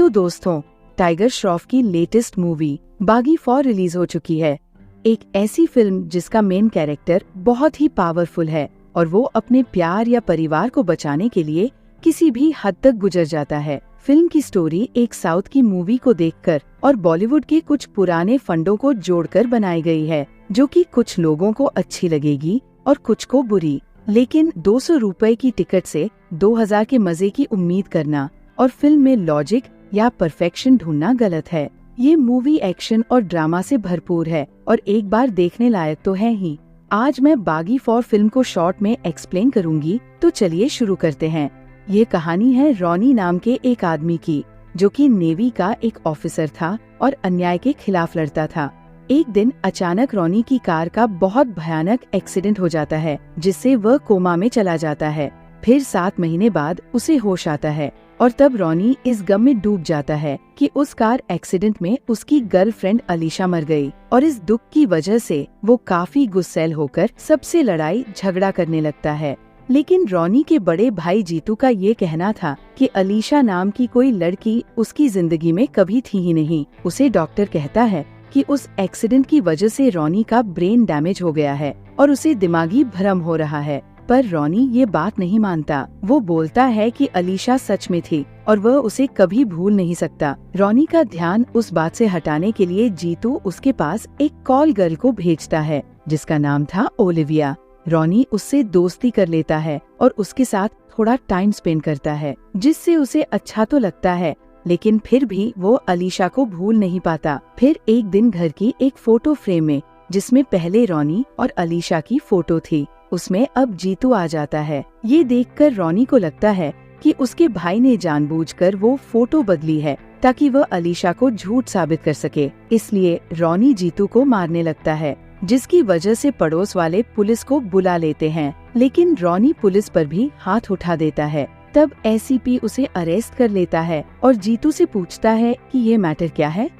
तो दोस्तों, टाइगर श्रॉफ की लेटेस्ट मूवी बागी 4 रिलीज हो चुकी है। एक ऐसी फिल्म जिसका मेन कैरेक्टर बहुत ही पावरफुल है और वो अपने प्यार या परिवार को बचाने के लिए किसी भी हद तक गुजर जाता है। फिल्म की स्टोरी एक साउथ की मूवी को देखकर और बॉलीवुड के कुछ पुराने फंडों को जोड़कर बनाई गई है, जो कि कुछ लोगों को अच्छी लगेगी और कुछ को बुरी। लेकिन 200 रुपए की टिकट से 2000 के मजे की उम्मीद करना और फिल्म में लॉजिक या परफेक्शन ढूंढना गलत है। ये मूवी एक्शन और ड्रामा से भरपूर है और एक बार देखने लायक तो है ही। आज मैं बागी 4 फिल्म को शॉर्ट में एक्सप्लेन करूंगी, तो चलिए शुरू करते हैं। ये कहानी है रॉनी नाम के एक आदमी की, जो कि नेवी का एक ऑफिसर था और अन्याय के खिलाफ लड़ता था। एक दिन अचानक रॉनी की कार का बहुत भयानक एक्सीडेंट हो जाता है, जिससे वह कोमा में चला जाता है। फिर 7 महीने बाद उसे होश आता है और तब रॉनी इस गम में डूब जाता है कि उस कार एक्सीडेंट में उसकी गर्लफ्रेंड अलीशा मर गई और इस दुख की वजह से वो काफी गुस्सैल होकर सबसे लड़ाई झगड़ा करने लगता है। लेकिन रॉनी के बड़े भाई जीतू का ये कहना था कि अलीशा नाम की कोई लड़की उसकी जिंदगी में कभी थी ही नहीं। उसे डॉक्टर कहता है कि उस एक्सीडेंट की वजह से रॉनी का ब्रेन डैमेज हो गया है और उसे दिमागी भ्रम हो रहा है। पर रॉनी ये बात नहीं मानता। वो बोलता है कि अलीशा सच में थी और वह उसे कभी भूल नहीं सकता। रॉनी का ध्यान उस बात से हटाने के लिए जीतू उसके पास एक कॉल गर्ल को भेजता है, जिसका नाम था ओलिविया। रॉनी उससे दोस्ती कर लेता है और उसके साथ थोड़ा टाइम स्पेंड करता है, जिससे उसे अच्छा तो लगता है, लेकिन फिर भी वो अलीशा को भूल नहीं पाता। फिर एक दिन घर की एक फोटो फ्रेम में, जिसमें पहले रॉनी और अलीशा की फोटो थी, उसमें अब जीतू आ जाता है। ये देखकर रॉनी को लगता है कि उसके भाई ने जानबूझकर वो फोटो बदली है ताकि वह अलीशा को झूठ साबित कर सके। इसलिए रॉनी जीतू को मारने लगता है, जिसकी वजह से पड़ोस वाले पुलिस को बुला लेते हैं। लेकिन रॉनी पुलिस पर भी हाथ उठा देता है। तब एसीपी उसे अरेस्ट कर लेता है और जीतू से पूछता है कि ये मैटर क्या है।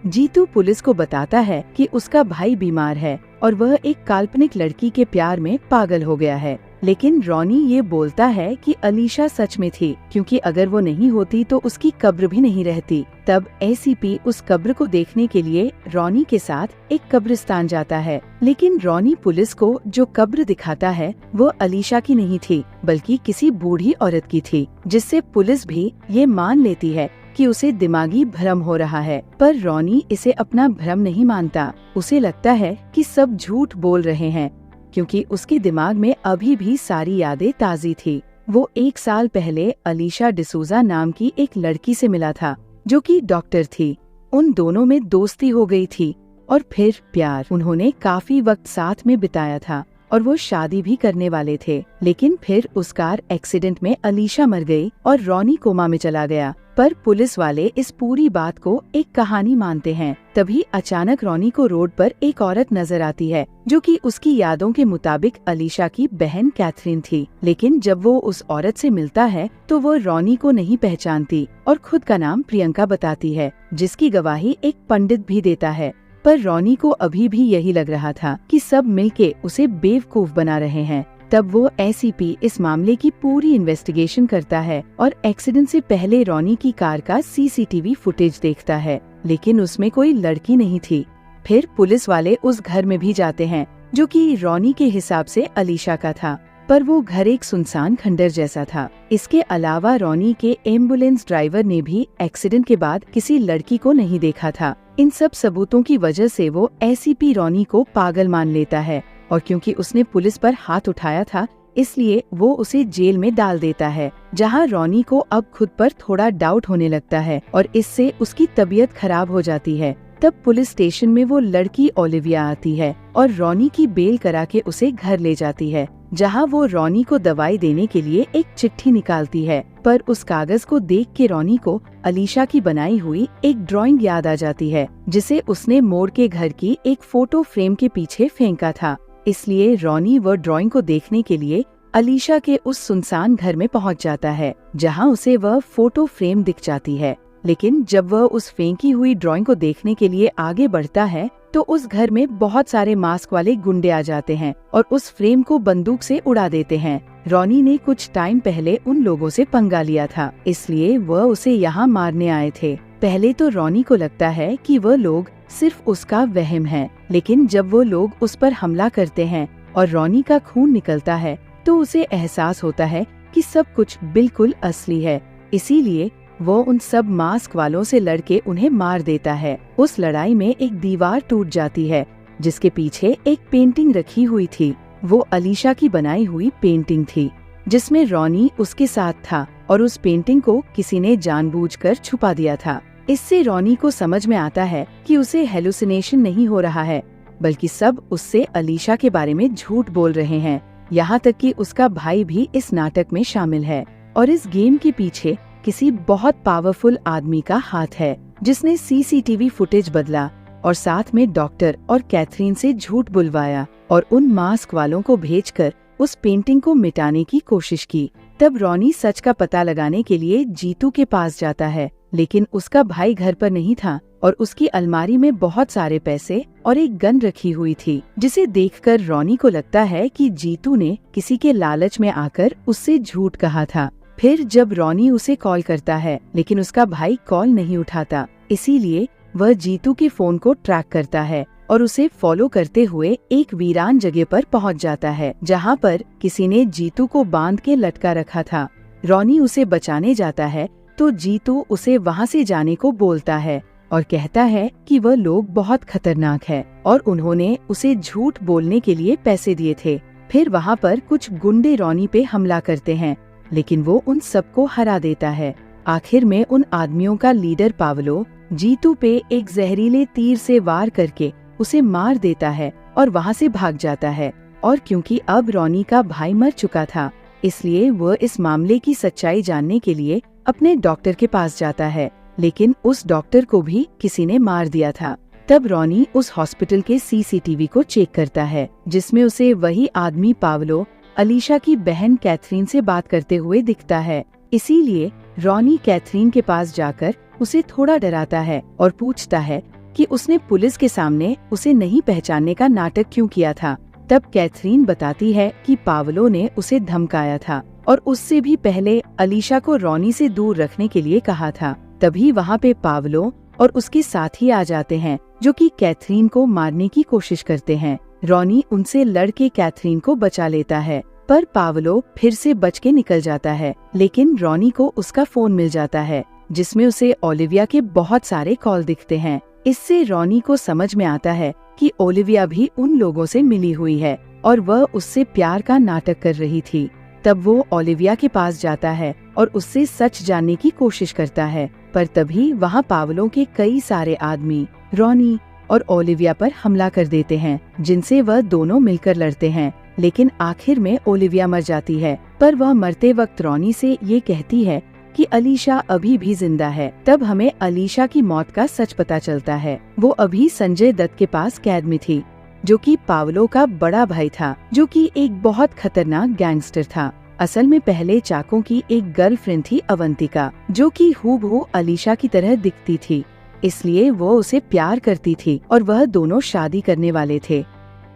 जीतू पुलिस को बताता है कि उसका भाई बीमार है और वह एक काल्पनिक लड़की के प्यार में पागल हो गया है। लेकिन रॉनी ये बोलता है कि अलीशा सच में थी, क्योंकि अगर वो नहीं होती तो उसकी कब्र भी नहीं रहती। तब एसीपी उस कब्र को देखने के लिए रॉनी के साथ एक कब्रिस्तान जाता है। लेकिन रॉनी पुलिस को जो कब्र दिखाता है वो अलीशा की नहीं थी, बल्कि किसी बूढ़ी औरत की थी, जिससे पुलिस भी ये मान लेती है कि उसे दिमागी भ्रम हो रहा है। पर रॉनी इसे अपना भ्रम नहीं मानता। उसे लगता है कि सब झूठ बोल रहे हैं, क्योंकि उसके दिमाग में अभी भी सारी यादें ताज़ी थी। वो 1 साल पहले अलीशा डिसूजा नाम की एक लड़की से मिला था, जो कि डॉक्टर थी। उन दोनों में दोस्ती हो गई थी और फिर प्यार। उन्होंने काफी वक्त साथ में बिताया था और वो शादी भी करने वाले थे। लेकिन फिर उस कार एक्सीडेंट में अलीशा मर गई और रॉनी कोमा में चला गया। पर पुलिस वाले इस पूरी बात को एक कहानी मानते हैं। तभी अचानक रॉनी को रोड पर एक औरत नजर आती है, जो कि उसकी यादों के मुताबिक अलीशा की बहन कैथरीन थी। लेकिन जब वो उस औरत से मिलता है तो वो रॉनी को नहीं पहचानती और खुद का नाम प्रियंका बताती है, जिसकी गवाही एक पंडित भी देता है। पर रॉनी को अभी भी यही लग रहा था कि सब मिलके उसे बेवकूफ बना रहे हैं। तब वो एसीपी इस मामले की पूरी इन्वेस्टिगेशन करता है और एक्सीडेंट से पहले रॉनी की कार का सीसीटीवी फुटेज देखता है, लेकिन उसमें कोई लड़की नहीं थी। फिर पुलिस वाले उस घर में भी जाते हैं, जो कि रॉनी के हिसाब से अलीशा का था, पर वो घर एक सुनसान खंडर जैसा था। इसके अलावा रॉनी के एम्बुलेंस ड्राइवर ने भी एक्सीडेंट के बाद किसी लड़की को नहीं देखा था। इन सब सबूतों की वजह से वो एसीपी रॉनी को पागल मान लेता है और क्योंकि उसने पुलिस पर हाथ उठाया था, इसलिए वो उसे जेल में डाल देता है, जहां रॉनी को अब खुद पर थोड़ा डाउट होने लगता है और इससे उसकी तबीयत खराब हो जाती है। तब पुलिस स्टेशन में वो लड़की ओलिविया आती है और रॉनी की बेल करा के उसे घर ले जाती है, जहां वो रॉनी को दवाई देने के लिए एक चिट्ठी निकालती है। पर उस कागज को देख के रॉनी को अलीशा की बनाई हुई एक ड्राइंग याद आ जाती है, जिसे उसने मोड़ के घर की एक फोटो फ्रेम के पीछे फेंका था। इसलिए रॉनी वह ड्राइंग को देखने के लिए अलीशा के उस सुनसान घर में पहुंच जाता है, जहां उसे वह फोटो फ्रेम दिख जाती है। लेकिन जब वह उस फेंकी हुई ड्राइंग को देखने के लिए आगे बढ़ता है तो उस घर में बहुत सारे मास्क वाले गुंडे आ जाते हैं और उस फ्रेम को बंदूक से उड़ा देते हैं। रॉनी ने कुछ टाइम पहले उन लोगों से पंगा लिया था, इसलिए वह उसे यहाँ मारने आए थे। पहले तो रॉनी को लगता है कि वह लोग सिर्फ उसका वहम है, लेकिन जब वो लोग उस पर हमला करते हैं और रॉनी का खून निकलता है तो उसे एहसास होता है कि सब कुछ बिल्कुल असली है। इसीलिए वो उन सब मास्क वालों से लड़के उन्हें मार देता है। उस लड़ाई में एक दीवार टूट जाती है जिसके पीछे एक पेंटिंग रखी हुई थी। वो अलीशा की बनाई हुई पेंटिंग थी जिसमें रॉनी उसके साथ था और उस पेंटिंग को किसी ने जानबूझकर छुपा दिया था। इससे रॉनी को समझ में आता है कि उसे हेलुसिनेशन नहीं हो रहा है, बल्कि सब उससे अलीशा के बारे में झूठ बोल रहे हैं। यहाँ तक कि उसका भाई भी इस नाटक में शामिल है और इस गेम के पीछे किसी बहुत पावरफुल आदमी का हाथ है जिसने सीसीटीवी फुटेज बदला और साथ में डॉक्टर और कैथरीन से झूठ बुलवाया और उन मास्क वालों को भेजकर उस पेंटिंग को मिटाने की कोशिश की। तब रॉनी सच का पता लगाने के लिए जीतू के पास जाता है, लेकिन उसका भाई घर पर नहीं था और उसकी अलमारी में बहुत सारे पैसे और एक गन रखी हुई थी, जिसे देखकर रॉनी को लगता है कि जीतू ने किसी के लालच में आकर उससे झूठ कहा था। फिर जब रॉनी उसे कॉल करता है लेकिन उसका भाई कॉल नहीं उठाता, इसीलिए वह जीतू के फोन को ट्रैक करता है और उसे फॉलो करते हुए एक वीरान जगह पर पहुंच जाता है जहां पर किसी ने जीतू को बांध के लटका रखा था। रॉनी उसे बचाने जाता है तो जीतू उसे वहां से जाने को बोलता है और कहता है कि वह लोग बहुत खतरनाक है और उन्होंने उसे झूठ बोलने के लिए पैसे दिए थे। फिर वहां पर कुछ गुंडे रॉनी पे हमला करते हैं, लेकिन वो उन सबको हरा देता है। आखिर में उन आदमियों का लीडर पावलो जीतू पे एक जहरीले तीर से वार करके उसे मार देता है और वहाँ से भाग जाता है। और क्योंकि अब रॉनी का भाई मर चुका था, इसलिए वह इस मामले की सच्चाई जानने के लिए अपने डॉक्टर के पास जाता है, लेकिन उस डॉक्टर को भी किसी ने मार दिया था। तब रॉनी उस हॉस्पिटल के सीसीटीवी को चेक करता है जिसमें उसे वही आदमी पावलो अलीशा की बहन कैथरीन से बात करते हुए दिखता है। इसीलिए रॉनी कैथरीन के पास जाकर उसे थोड़ा डराता है और पूछता है कि उसने पुलिस के सामने उसे नहीं पहचानने का नाटक क्यों किया था। तब कैथरीन बताती है कि पावलो ने उसे धमकाया था और उससे भी पहले अलीशा को रॉनी से दूर रखने के लिए कहा था। तभी वहाँ पे पावलो और उसके साथी आ जाते हैं जो कि कैथरीन को मारने की कोशिश करते हैं। रॉनी उनसे लड़के कैथरीन को बचा लेता है, पर पावलो फिर से बच के निकल जाता है, लेकिन रॉनी को उसका फोन मिल जाता है जिसमें उसे ओलिविया के बहुत सारे कॉल दिखते हैं। इससे रॉनी को समझ में आता है कि ओलिविया भी उन लोगों से मिली हुई है और वह उससे प्यार का नाटक कर रही थी। तब वो ओलिविया के पास जाता है और उससे सच जानने की कोशिश करता है, पर तभी वहाँ पावलो के कई सारे आदमी रॉनी और ओलिविया पर हमला कर देते हैं, जिनसे वह दोनों मिलकर लड़ते हैं। लेकिन आखिर में ओलिविया मर जाती है, पर वह मरते वक्त रॉनी से ये कहती है कि अलीशा अभी भी जिंदा है। तब हमें अलीशा की मौत का सच पता चलता है। वो अभी संजय दत्त के पास कैद में थी, जो कि पावलो का बड़ा भाई था, जो कि एक बहुत खतरनाक गैंगस्टर था। असल में पहले चाको की एक गर्लफ्रेंड थी अवंतिका, जो कि हूबहू अलीशा की तरह दिखती थी, इसलिए वो उसे प्यार करती थी और वह दोनों शादी करने वाले थे।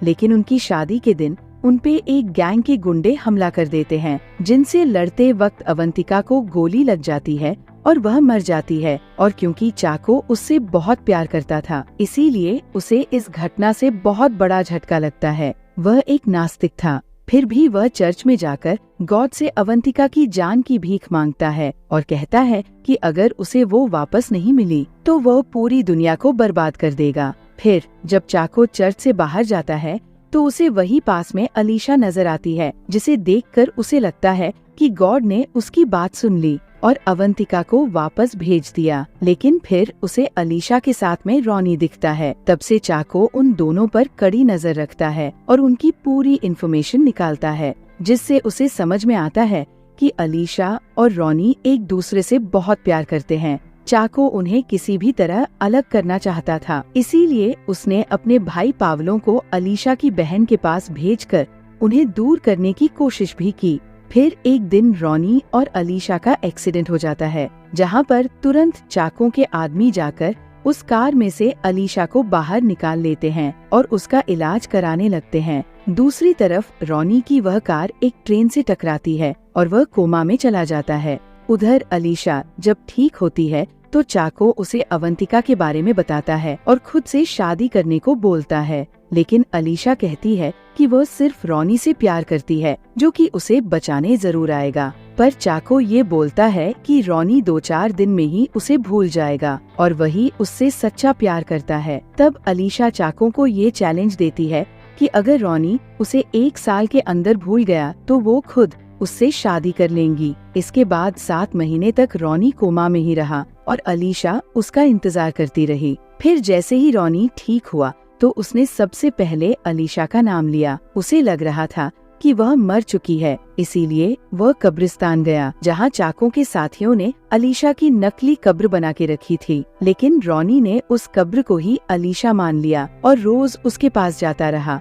लेकिन उनकी शादी के दिन उनपे एक गैंग के गुंडे हमला कर देते हैं, जिनसे लड़ते वक्त अवंतिका को गोली लग जाती है और वह मर जाती है। और क्योंकि चाको उससे बहुत प्यार करता था, इसीलिए उसे इस घटना से बहुत बड़ा झटका लगता है। वह एक नास्तिक था, फिर भी वह चर्च में जाकर गॉड से अवंतिका की जान की भीख मांगता है और कहता है कि अगर उसे वो वापस नहीं मिली तो वह पूरी दुनिया को बर्बाद कर देगा। फिर जब चाको चर्च से बाहर जाता है तो उसे वही पास में अलीशा नजर आती है, जिसे देखकर उसे लगता है कि गॉड ने उसकी बात सुन ली और अवंतिका को वापस भेज दिया। लेकिन फिर उसे अलीशा के साथ में रॉनी दिखता है। तब से चाको उन दोनों पर कड़ी नजर रखता है और उनकी पूरी इन्फॉर्मेशन निकालता है, जिससे उसे समझ में आता है कि अलीशा और रॉनी एक दूसरे से बहुत प्यार करते हैं। चाको उन्हें किसी भी तरह अलग करना चाहता था, इसीलिए उसने अपने भाई पावलों को अलीशा की बहन के पास भेजकर उन्हें दूर करने की कोशिश भी की। फिर एक दिन रॉनी और अलीशा का एक्सीडेंट हो जाता है, जहां पर तुरंत चाको के आदमी जाकर उस कार में से अलीशा को बाहर निकाल लेते हैं और उसका इलाज कराने लगते हैं। दूसरी तरफ रॉनी की वह कार एक ट्रेन से टकराती है और वह कोमा में चला जाता है। उधर अलीशा जब ठीक होती है तो चाको उसे अवंतिका के बारे में बताता है और खुद से शादी करने को बोलता है, लेकिन अलीशा कहती है कि वह सिर्फ रॉनी से प्यार करती है, जो कि उसे बचाने जरूर आएगा। पर चाको ये बोलता है कि रॉनी 2-4 दिन में ही उसे भूल जाएगा और वही उससे सच्चा प्यार करता है। तब अलीशा चाको को ये चैलेंज देती है कि अगर रॉनी उसे 1 साल के अंदर भूल गया तो वो खुद उससे शादी कर लेंगी। इसके बाद 7 महीने तक रॉनी कोमा में ही रहा और अलीशा उसका इंतजार करती रही। फिर जैसे ही रॉनी ठीक हुआ तो उसने सबसे पहले अलीशा का नाम लिया। उसे लग रहा था कि वह मर चुकी है, इसीलिए वह कब्रिस्तान गया जहां चाको के साथियों ने अलीशा की नकली कब्र बना के रखी थी। लेकिन रॉनी ने उस कब्र को ही अलीशा मान लिया और रोज उसके पास जाता रहा।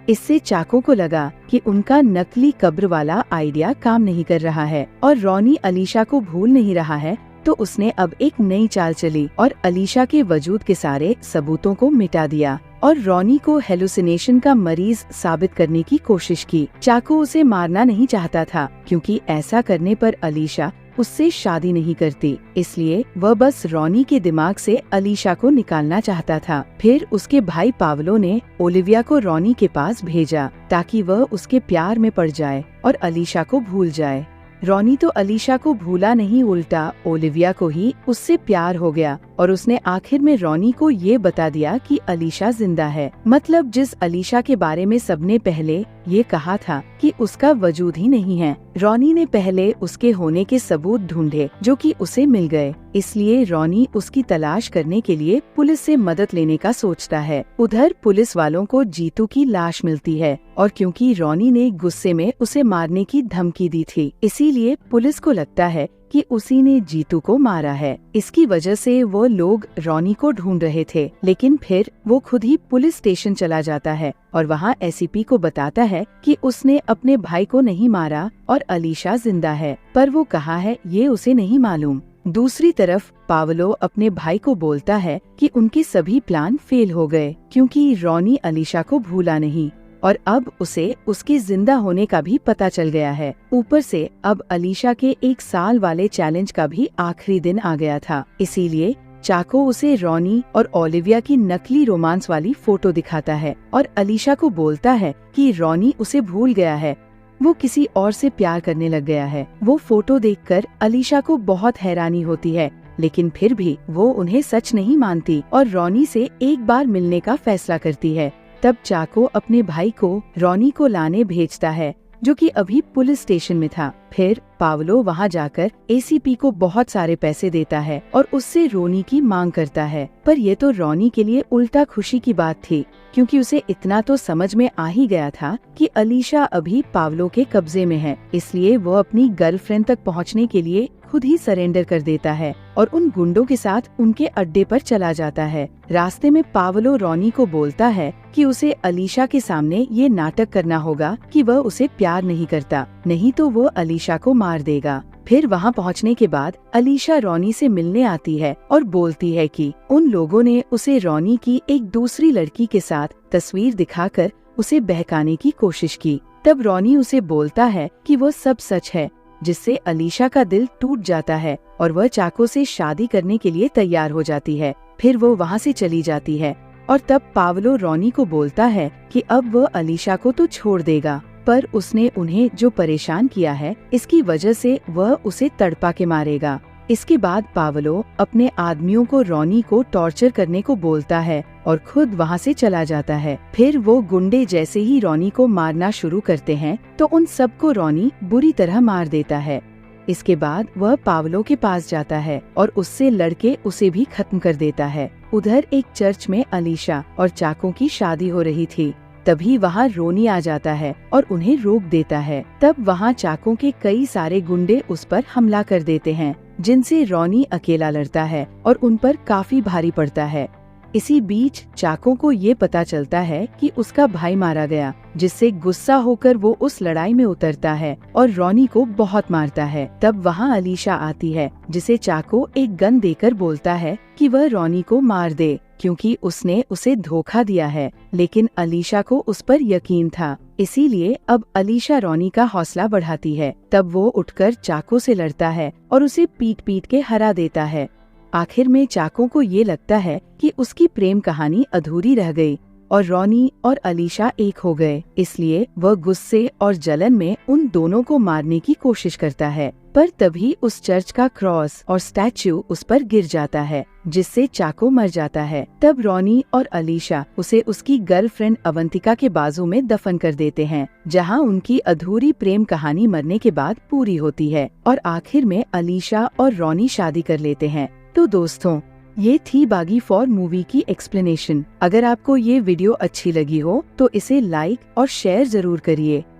इससे चाको को लगा कि उनका नकली कब्र वाला आइडिया काम नहीं कर रहा है और रॉनी अलीशा को भूल नहीं रहा है, तो उसने अब एक नई चाल चली और अलीशा के वजूद के सारे सबूतों को मिटा दिया और रॉनी को हेलुसिनेशन का मरीज साबित करने की कोशिश की। चाको उसे मारना नहीं चाहता था क्योंकि ऐसा करने पर अलीशा उससे शादी नहीं करती, इसलिए वह बस रॉनी के दिमाग से अलीशा को निकालना चाहता था। फिर उसके भाई पावलो ने ओलिविया को रॉनी के पास भेजा ताकि वह उसके प्यार में पड़ जाए और अलीशा को भूल जाए। रॉनी तो अलीशा को भूला नहीं, उल्टा ओलिविया को ही उससे प्यार हो गया और उसने आखिर में रॉनी को ये बता दिया कि अलीशा जिंदा है। मतलब जिस अलीशा के बारे में सबने पहले ये कहा था कि उसका वजूद ही नहीं है। रॉनी ने पहले उसके होने के सबूत ढूंढे जो कि उसे मिल गए, इसलिए रॉनी उसकी तलाश करने के लिए पुलिस से मदद लेने का सोचता है। उधर पुलिस वालों को जीतू की लाश मिलती है और क्योंकि रॉनी ने गुस्से में उसे मारने की धमकी दी थी, इसीलिए पुलिस को लगता है कि उसी ने जीतू को मारा है। इसकी वजह से वो लोग रॉनी को ढूंढ रहे थे, लेकिन फिर वो खुद ही पुलिस स्टेशन चला जाता है और वहाँ एसीपी को बताता है कि उसने अपने भाई को नहीं मारा और अलीशा जिंदा है, पर वो कहाँ है ये उसे नहीं मालूम। दूसरी तरफ पावलो अपने भाई को बोलता है कि उनके सभी प्लान फेल हो गए क्योंकि रॉनी अलीशा को भूला नहीं और अब उसे उसके जिंदा होने का भी पता चल गया है। ऊपर से अब अलीशा के 1 साल वाले चैलेंज का भी आखिरी दिन आ गया था, इसीलिए चाको उसे रॉनी और ओलिविया की नकली रोमांस वाली फोटो दिखाता है और अलीशा को बोलता है कि रॉनी उसे भूल गया है, वो किसी और से प्यार करने लग गया है। वो फोटो देखकर अलीशा को बहुत हैरानी होती है, लेकिन फिर भी वो उन्हें सच नहीं मानती और रॉनी से एक बार मिलने का फैसला करती है। तब चाको अपने भाई को रॉनी को लाने भेजता है जो कि अभी पुलिस स्टेशन में था। फिर पावलो वहां जाकर एसीपी को बहुत सारे पैसे देता है और उससे रॉनी की मांग करता है, पर ये तो रॉनी के लिए उल्टा खुशी की बात थी क्योंकि उसे इतना तो समझ में आ ही गया था कि अलीशा अभी पावलो के कब्जे में है, इसलिए वो अपनी गर्लफ्रेंड तक पहुंचने के लिए खुद ही सरेंडर कर देता है और उन गुंडों के साथ उनके अड्डे पर चला जाता है। रास्ते में पावलो रॉनी को बोलता है कि उसे अलीशा के सामने ये नाटक करना होगा कि वह उसे प्यार नहीं करता, नहीं तो वो अलीशा को मार देगा। फिर वहाँ पहुँचने के बाद अलीशा रॉनी से मिलने आती है और बोलती है कि उन लोगों ने उसे रॉनी की एक दूसरी लड़की के साथ तस्वीर दिखाकर उसे बहकाने की कोशिश की। तब रॉनी उसे बोलता है कि वो सब सच है, जिससे अलीशा का दिल टूट जाता है और वह चाको से शादी करने के लिए तैयार हो जाती है। फिर वो वहाँ से चली जाती है और तब पावलो रॉनी को बोलता है कि अब वह अलीशा को तो छोड़ देगा, पर उसने उन्हें जो परेशान किया है इसकी वजह से वह उसे तड़पा के मारेगा। इसके बाद पावलो अपने आदमियों को रॉनी को टॉर्चर करने को बोलता है और खुद वहाँ से चला जाता है। फिर वो गुंडे जैसे ही रॉनी को मारना शुरू करते हैं तो उन सबको रॉनी बुरी तरह मार देता है। इसके बाद वह पावलो के पास जाता है और उससे लड़के उसे भी खत्म कर देता है। उधर एक चर्च में अलीशा और चाको की शादी हो रही थी, तभी वहाँ रोनी आ जाता है और उन्हें रोक देता है। तब वहाँ चाको के कई सारे गुंडे उस पर हमला कर देते हैं, जिनसे रॉनी अकेला लड़ता है और उन पर काफी भारी पड़ता है। इसी बीच चाको को ये पता चलता है कि उसका भाई मारा गया, जिससे गुस्सा होकर वो उस लड़ाई में उतरता है और रॉनी को बहुत मारता है। तब वहाँ अलीशा आती है, जिसे चाको एक गन देकर बोलता है कि वह रॉनी को मार दे क्योंकि उसने उसे धोखा दिया है, लेकिन अलीशा को उस पर यकीन था। इसीलिए अब अलीशा रॉनी का हौसला बढ़ाती है। तब वो उठकर चाको से लड़ता है और उसे पीट पीट के हरा देता है। आखिर में चाको को ये लगता है कि उसकी प्रेम कहानी अधूरी रह गई और रॉनी और अलीशा एक हो गए। इसलिए वह गुस्से और जलन में उन दोनों को मारने की कोशिश करता है, पर तभी उस चर्च का क्रॉस और स्टैच्यू उस पर गिर जाता है, जिससे चाको मर जाता है। तब रॉनी और अलीशा उसे उसकी गर्लफ्रेंड अवंतिका के बाजू में दफन कर देते हैं, जहां उनकी अधूरी प्रेम कहानी मरने के बाद पूरी होती है और आखिर में अलीशा और रॉनी शादी कर लेते हैं। तो दोस्तों, ये थी बागी 4 मूवी की एक्सप्लेनेशन। अगर आपको ये वीडियो अच्छी लगी हो तो इसे लाइक और शेयर जरूर करिए।